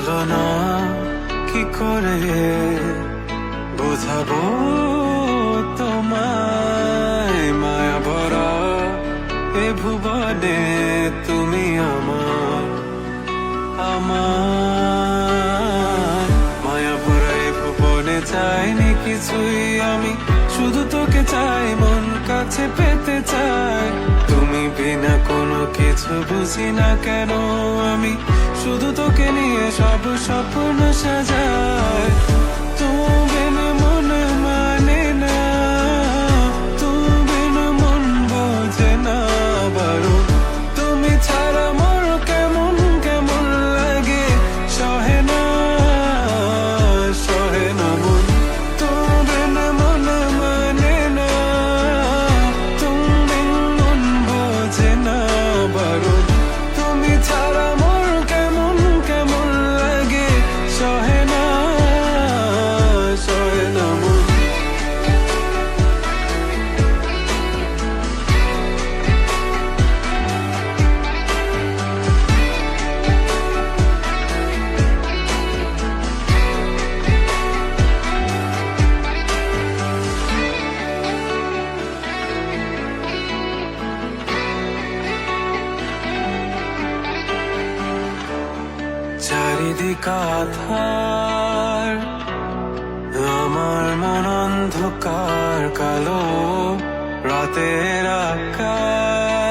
বলো না কি করে বোঝাবো তোমায়, মায়া ভরা এ ভুবনে তুমি আমার আমার মায়া ভরা এ ভুবনে চাইনি কিছুই আমি, শুধু তোকে চাই, মন কাছে পেতে চাই। তুমি বিনা কোনো কিছু বুঝি না কেন আমি, শুধু তোকে নিয়ে সব স্বপ্ন সাজাই। তুমি বিনা মন মানে না, তুমি বিনা মন বোঝে না বারণ। তুমি ছাড়া মোর কেমন কেমন লাগে, সহে না সহে না মন। তুমি বিনা মন মানে না, তুমি বিনা মন বোঝে না বারণ। তুমি ছাড়া মোর কেমন কেমন লাগে, সহে না সহে না মন। চারিদিক আধার, আমার মন অন্ধকার কালো, রাতের আকাশ